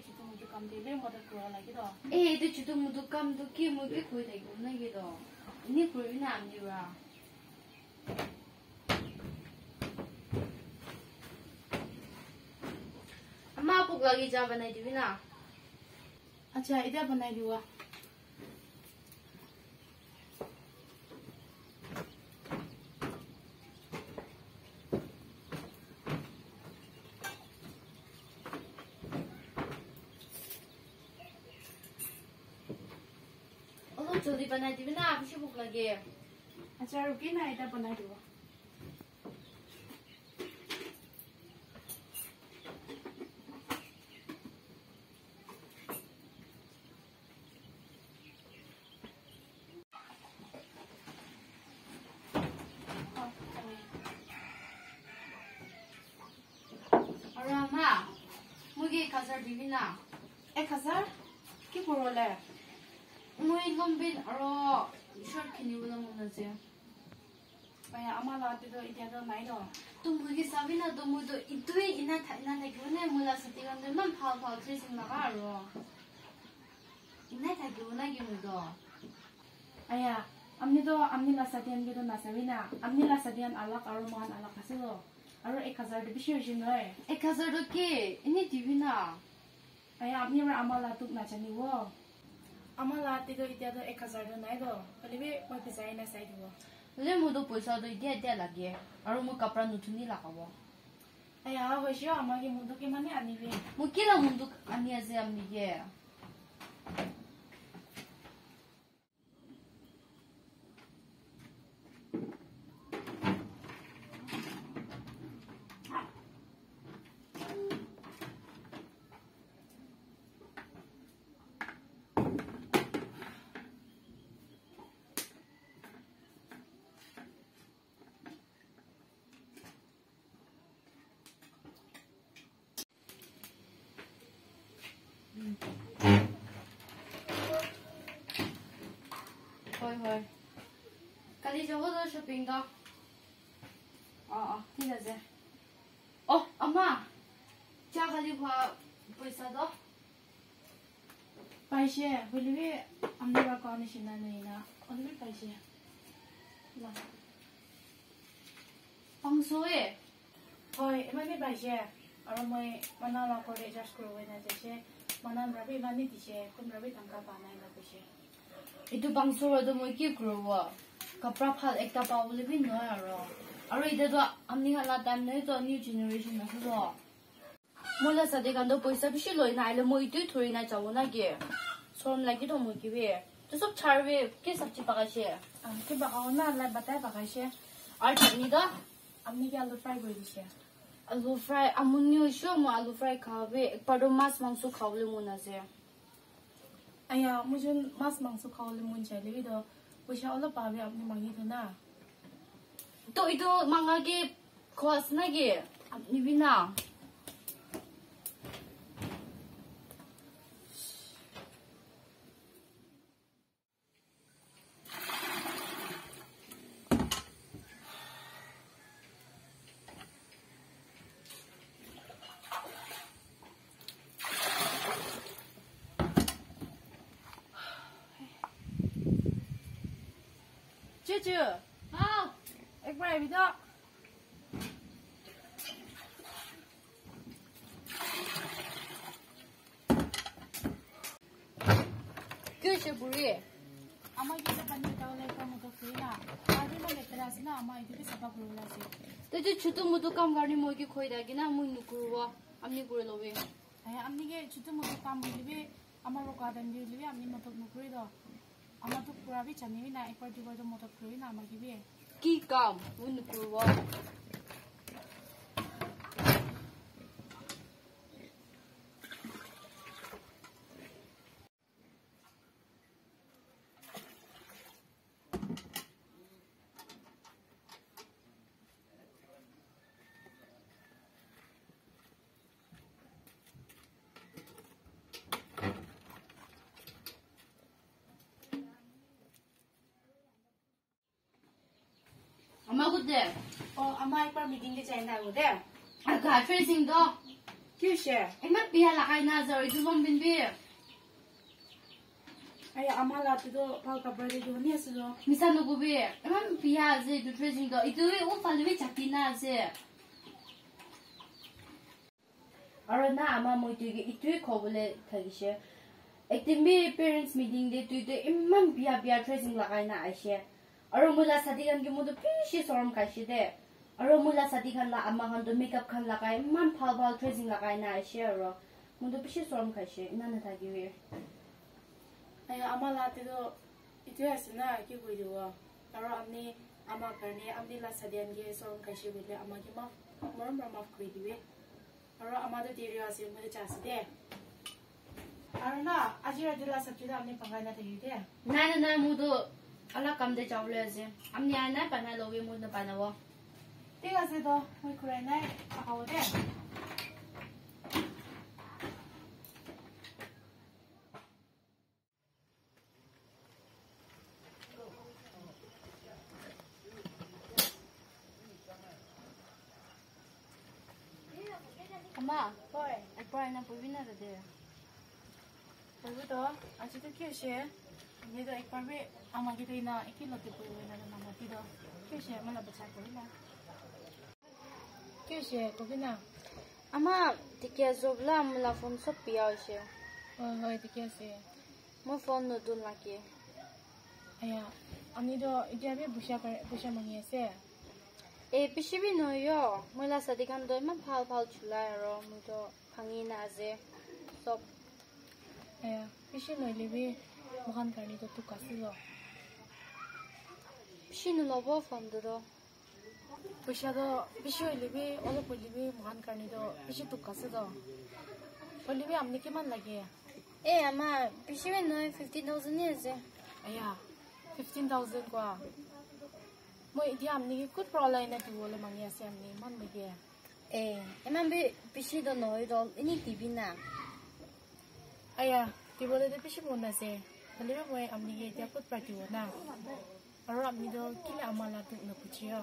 chutu mutu kam de le mother kura lagi do. De chutu mutu kam do ki mu ke khoi dai go na ge do. Ni kuri na am ni ra. Amma puk lagi ja banai di na. Acha ida banai diwa. जल्दी बनाई दी ना आप भूख लगे अच्छा रुकी ना इधर बनाई दो और अम्मा मुझे खसर दी ना खसर की बोल है मुझे लंबे और शर्ट खिनी वाला मुझे से भैया अम्मा लाते तो इधर तो नहीं दो तुम मुझे सभी ना तो मुझे इतने इना था इना नहीं क्यों नहीं मुझे सत्य का अंदर मन फाल फाल से सिंह लगा रो इना था क्यों ना क्यों मुझे भैया अम्मी ला सदियन के तो ना सभी ना अम्मी ला सदियन अलग और मान अलग कैसे लो और 1000 तो बिशे उसी में 1000 तो के इन्हीं टीवी ना भैया अम्मी और अम्मा ला तुक ना चनी वो अम्मा लाते तो इधर तो 1000 तो नहीं दो पहले भी मैं पैसा ही ना सही दो ले मुझे पैसा तो इधर लगे और मुझे कपड़ा नुचुनी लगा वो भैया वैसे अम्मा के मुंडो के माने आनी भी मुझे ना मुंडो आनी ऐसे अम्मी के होय कल जाओ तो शॉपिंग का ठीक है ओ अम्मा क्या खाली पैसा दो पैसे बोले भी हमने बार कौन सिना नहीं ना और भी पैसे ला 500에 होय मैंने पैसे और मैं मना ला को रेजर्स करो ना जैसे मना रवि वानी दिसे कुम रवि तंका पाना है ना पैसे itu bangso ro do moi ki growa kapra phal ekta paule bi no aro aro ide do amni hala time nei to new generation na so mola sade kan do paisa bishi loi na ile moi tu thori na chawo na ge som lagi do moi ki be to sob charwe ke sabji pagashi के बागाओ ना ला बताए पकाशे ar chani da अम्मी के आलू fry बोल दिसे alu fry amunyo sho mo alu fry khawe ekpado mas mangso khawle mona je अया मुझे मास मांसो खाओले मुन चले भी तो पैसा वाला पावे अपने मांगी तो ना to itu mangage khos na ge apni bina चुचु हाँ एक बार अभी तो क्यों से बुरी अम्मा की तो पन्नी तो लेकर मुझे फ्री ना आगे ना लेकर आसी ना अम्मा इधर भी सबक बोलना सी तो जो छुटू मुटू काम करने मोई की खोई दागी ना मुई नुकुरवा अम्नी कुरे लोवे अया अम्मी के छुट्टी मुझे काम बोली भी अम्मा रोका दम बोली भी अम्मी मतलब नुकुरी दो अम्मा तो पूरा भी चलने भी ना एक बार दो बार तो मतलब करी ना अम्मा की भी की काम मुई नुकुरवा 엄마 그때 अम्मा एक बार मीटिंग के चाहिए ना वो दे 아 가출생도 Kyushe. Emak biya lakay na zor itu long bin bi. Ay amala tido pal ka birthday do ni asu do. Misa no bu bi. Emak biya ze du tracing do itu u fal bi chati na ze. Aro na ama mo itu ko bole thagishe. Ektimbi parents meeting de tu de imam biya tracing lakay na aishe. Aro mula sadigan ki mudu pishi soram kashi de. Aro mula sadigan la ama han do makeup khan lakay imam phal tracing lakay na aishe aro mudu pishi soram kashi ina na thagi. Ay amala tido itu asu na ki koi do. Aro amni ama karne amni la sadian ge soram kashi bile ama ki ma moram ram koi diwe. Aro ama do diri asu mo de chas de. Aro na ajira dila sabji da amni pangai na thagi de. Na mudu ala kam de chawle ze. Amni ana pana loge mudu pana wo. ঠিক আছে তো মই খুৰাই নাই খাও দে Ama, হয় ekbar na pubina de. বলবো তো আজি তো কি আছে আমি তো একবার বে আমাকে তো না একই লতে পড়বে না মামা কি তো কি আছে মানে বাচ্চা করি না কি আছে কবি না Ama tikia zobla mula phone sop piya hoise. হয় ঠিক আছে Mo phone no dun laki. আয়া আমি তো এতিয়া বে বুশা মাঙি আছে E pishibi no yo. Mula sadikan do ma phal chula ro mu to phangi na ze. Sop আয়া পিছে লইলে বে মহান কারণে তো তুক আছে তো pishi no lobo phone do. পয়সা তো বেশি হইলিবি অলপ হইলিবি মহান কারণে তো বেশি তুক আছে তো হইলিবি আপনি কিমান লাগে E ama pishibi no 50,000 ni ze. আয়া 15,000 কোয়া মই এতিয়া আপনি কি কুত প্রলাই না দিবলে মাঙি আছে আপনি মান লাগে E eman bi pishi do no do ini TV na. আয়া দিবলে তো বেশি মন আছে হইলিবি মই আপনি কি এতিয়া কুত পাটিব না আর আপনি তো কিলে আমালা তুক না পুছিও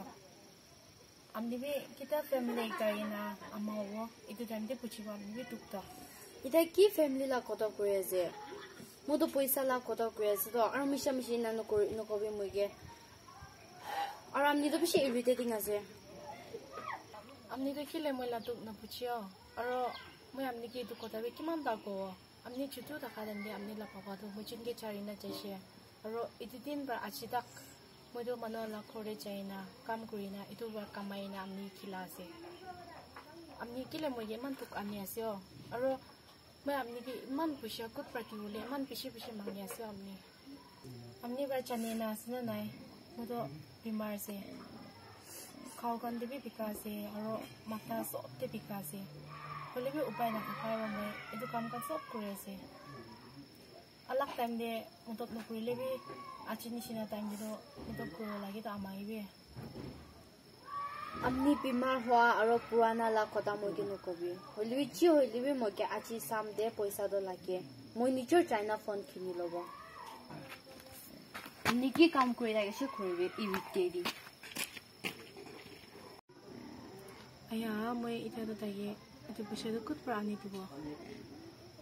আপনি বি কিতা ফ্যামিলি গাই না আমাও এটা জানতে পুছিব আপনি বি তুক তো Ita ki family la koto kure ze. Mo to paisa la koto kure ze to ar misha na no kobi muige. Ar amni to bishi irritating ase. আপনি তো কিলে মইলা তুক না পুছিও আর মই আপনি কি তুক কথা বে কিমান দাগো আপনি ছুটু টাকা দেন দে আপনি লা পাপা তো মুচিন কে চারি না চাইছে আর ইতি দিন বার আজি তাক মই তো মানো লা খরে চাই না কাম করি না ইটো বার কামাই না আপনি খিলা আছে আপনি কিলে মই মান তুক আনি আছে আর মই আপনি কি মান পয়সা কত পাটি বলে মান পিছে মাংনি আছে আপনি বার জানি না আছে না নাই মই তো বিমার আছে খাও গান দেবি বিকাশে আর মাথা সবতে বিকাশে হলে বি উপায় না থাকার মই এটো কাম কাজ সব করে আছে আলাক টাইম দে মতব নকরিলে বি আজি নিচিনা টাইম দিতো মতব করো লাগে তো আমাইবে Amni bimar hua aro purana la kota moige no kobi. Holibi chi holibi moige achi sam de paisa do lage. Moi nichor China phone kini lobo. Niki kam kori lage she koribe irritati. আয়া মই এটা তো তাইয়ে এটো পয়সা তো কত প্রাণী দিব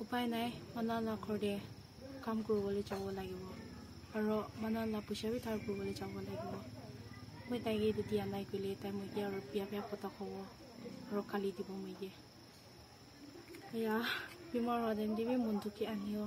উপায় নাই মানা না করে কাম করবলে যাব লাগিব আর মানা না পয়সা বি থার করবলে যাব লাগিব মই তাইগে যদি আলাই কইলে তাই মই কি আর পিয়া কথা খাব আর কালি দিব মই গে আয়া বিমার হদেন দিবি মন দুকি আনিও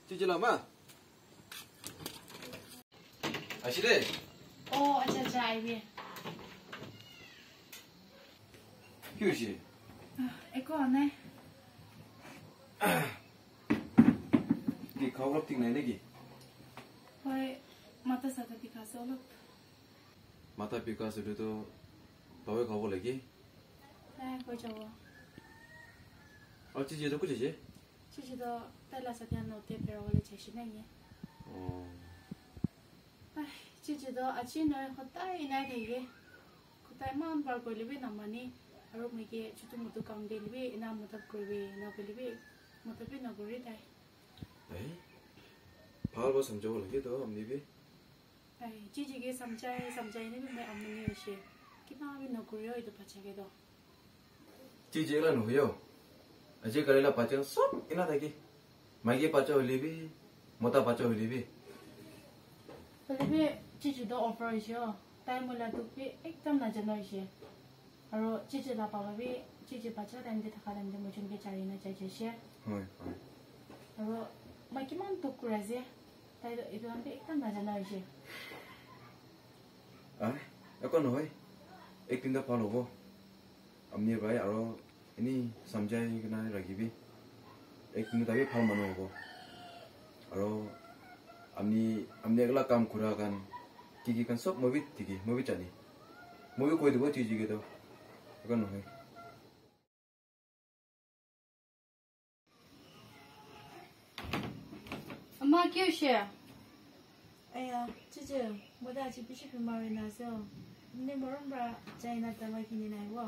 찌질라마. 아시래? আচ্ছা আচ্ছা আইবি 휴시. একো নাই 이 가오럽 띵 내내기. হয় মাথা সাথে বিকাশ অলপ 마타 비카스르도 너왜 가볼래기? হৈ যাব 어찌지도 그지지? চিচিটো তাইলা সাথে নতে পেরোলে চেষ্টা নাই 어. চিচিটো আজি নয় সদায় নাই থাকে সদায় মান বাৰ কৰিলিবি নামানি আৰু মইকে চুটু মুটু কাম দিলিবি না মতব কৰিবি নকলিবি মতবি নকৰি তাই 에이? 바알바 삼자볼래기 너 암니비? চিচিকে samjai নে মই আমনি হৈছে কিবা আমি নকৰিও এইটো পাছাকে দ 찌질라 노요. 아직 가래라 빠져 쏙 이나 되기. 마이게 빠져 올리비. 못다 빠져 올리비. কলিবি চিচিটো অফাৰ হৈছে তাই মোলা তুপি একদম নাজানো হৈছে আৰু চিচি লা পাবি চিচি পাছা টাইমতে থাকা টাইমতে মই চুনকে চাৰি না চাই চাইছে হয় আৰু মই কিমান তুক কৰাইছে তাই এইটো আমি একদম নাজানো হৈছে 아, 약간 너희 액팅도 팔로고 암니 바이 알아 ini samjai kena ragibi 액팅도 다비 팔만어 오고 알아 암니 agla kam kuragan tigi kan sok mobi tigi mobi chani mobi koi debo tigi do 약간 너희 엄마 키우시 아야 치치 뭐다 지 비시피 마리 나서 네 모름바 자이나 따마키니 나이고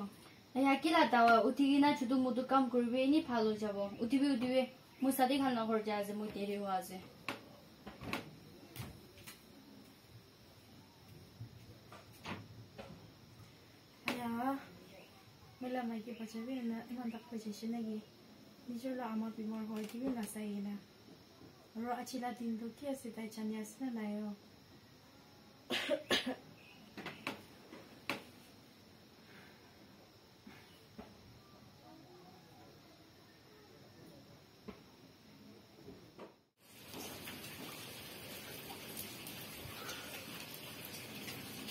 আয়া কিলা তাও উঠিকিনা চুটু মুটু কাম কৰিবি নি ভাল হৈ যাব উঠিবি মোৰ সাথে খাল না ঘৰ যা আছে মই দেৰি হোৱা আছে আয়া মেলা মাইকে পাছাবি না ইমান তাক পাইছে নাকি নিজলা আমাৰ বিমৰ হৈ দিবি নাচাই না আৰু আছিলা দিনটো কি আছে তাই জানি আছে না নাই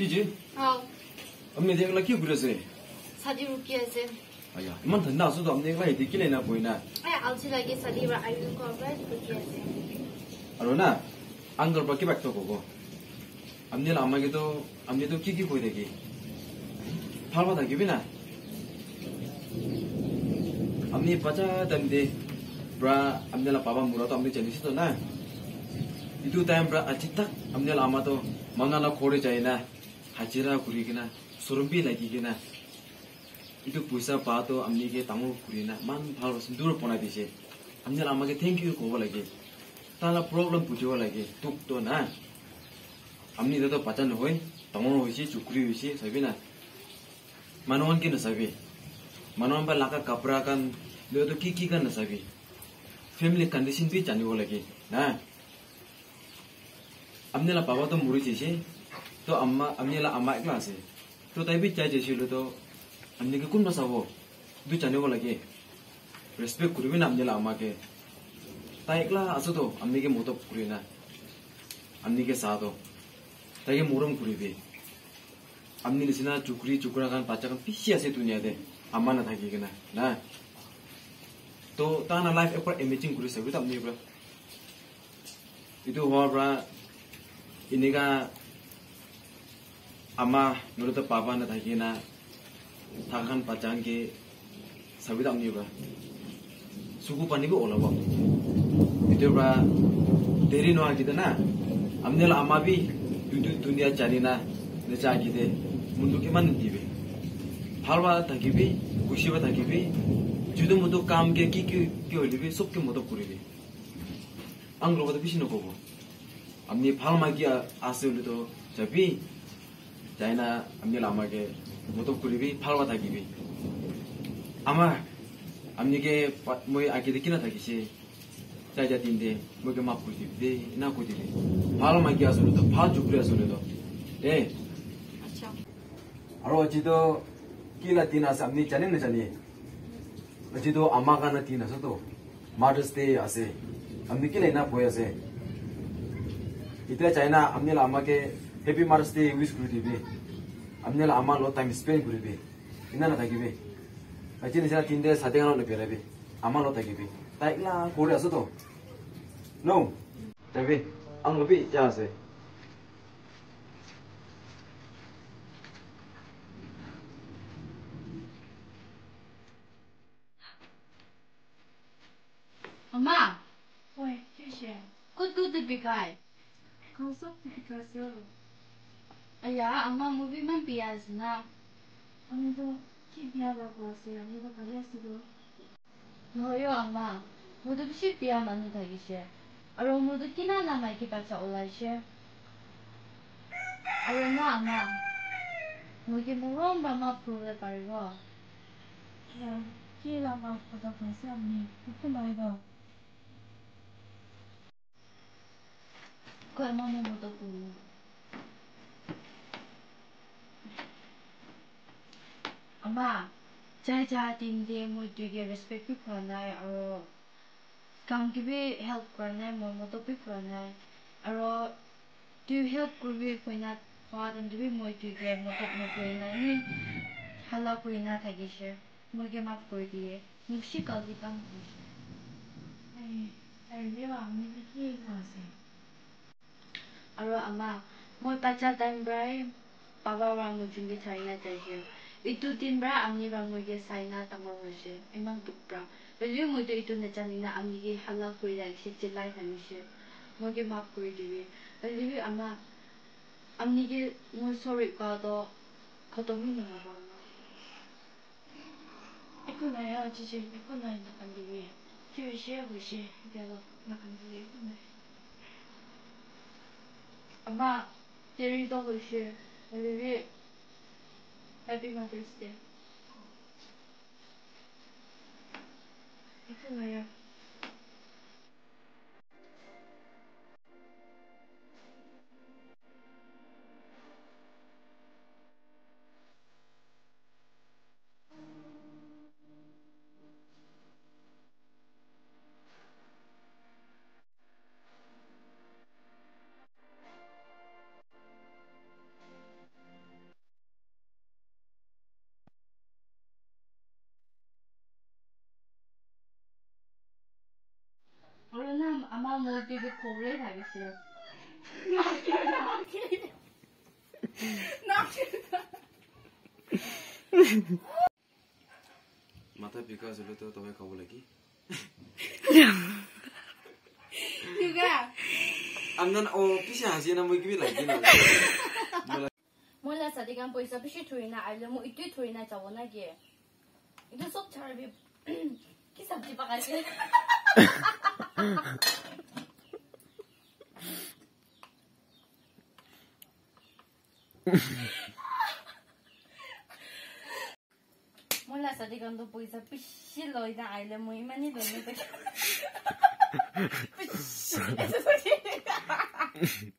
찌지? 어 암니 대글라 키 그랬어요. 사디 루키 আছে 아야 이만 든다 수도 암니 대글라 이디킬레나 보이나 আয়া আলছিলাগে সাদিরা আইন করবে 루키 আছে 알로나 안걸 밖에 밖에 보고 암니를 아마게도 암니도 끼기 보이 되기 팔바다 기비나 암니 빠자 담데 브라 암니라 바바 무라도 암니 제니시도 나 이두 타임 브라 아치딱 암니라 아마도 망가나 고래 자이나 하지라 구리기나 소름비 나기기나 이두 부사 바도 암니게 당무 구리나 만 바로 순두를 보내듯이 암니라 아마게 땡큐 고발하기 ताला प्रॉब्लम पुछो लागे तुक तो ना हमनी तो पचन होय तमन होइसी चुकरी होइसी सबिना मनवन के न सबी मनवन पर लाका कपड़ा कन ले तो की कन न सबी फैमिली कंडीशन भी जाने को लगे ना हमने ला पापा तो मुरी जैसे तो अम्मा हमने ला अम्मा एक क्लास है तो तभी भी चाहे जैसे लो तो हमने के कुन बसावो दु जाने को लगे रेस्पेक्ट करूँ भी ना हमने ला अम्मा के ताइकला असतो हमने के मोतो पुरीना हमने के साथो ताइके मोरम पुरीबे हमने लिसिना चुकरी चुकरा कान पाचा कान पिसी आसे दुनिया दे अम्मा ना थाकी केना ना तो ताना लाइफ एक पर इमेजिंग करी सकते हमने ब्रा itu hora ini ka ama nurut papa na thaki na thakan pachang ke sabit amni ba suku pani ko ola ba itu bra deri no agida na amne la ama bi dunia chani na ne cha gide mundu ke man dibe halwa thaki bi kushi ba thaki bi judo mudo kam ke ki olibi sob ke modo kuribi anglo ba bisi no ko amni phalma ki asulito jabi jaina amni lama ke modo kuribi phalwa thaki bi ama amni ke moi agi dikina thaki se jaja dinde moi ke map kudi de na kudi de phalma ki asulito pha jukri asulito e আচ্ছা aro ajido kila tina sa amni chani na chani aji do ama ka na tina so to Mother's Day ase amni kila na boy ase itra china amni la ama ke happy Mother's Day wish kuri dibe amni la ama lo time spend kuri be ina na tagibe aji ni sa tinde sa denga no pere be ama lo tagibe tai la kore aso to no tabe ang lobi ja ase 엄마, 喂，谢谢。 good bigay. 刚说不开始了， Aya, ama movie man piyas na. 你都去别的公司，你都不认识的。 Noyo ama, modu bisi piya manu thagi she. Aro modu kina na mai ki pacha ulai she. Aro na ama, mogi morom ba ma prove parigo. 呀，去了嘛，我的公司你不来的。 Ko ama mo modu puno. Ama, jai jai din de mo duge respect pi pranai aro kam ki bi help pranai mo modu pi pranai aro do help kurbi koina padan de bi mo duge mo tok mo koina ni hala koina thagi she. Mo ge map koi diye. Mushi kal di kam. 哎，你话你去公司？ Aro ama, mo pacha time brai papa wa mo jungi China jaje. Itu tin bra amni ba mo ge saina tamor she. Emang tuk bra. Beli mo itu na chanina amni ge hala koi da she chilai thani she. Mo ge map koi dibi. Beli ama amni ge mo sorry ka do khotomi na ba. 一个来啊，姐姐，一个来那个里面，就有些回些，别了，那个里面来。 Ama, diri to ko she. Beli Happy Mother's Day. 一个来呀。 Aro na ama mo bibi kore thagi she. মাথা বিকাশ হলে তো তবে খাবো লাগি Juga. Amdan ও কিসে হাসি না মই কিবি লাগি না Mola sadikan poisa bishi thurina aile mo itu thurina jawona ge. Itu sob charbi ki sabji pakase. Mola sadikan do poisa bishi loina aile mo imani loina. Bishi.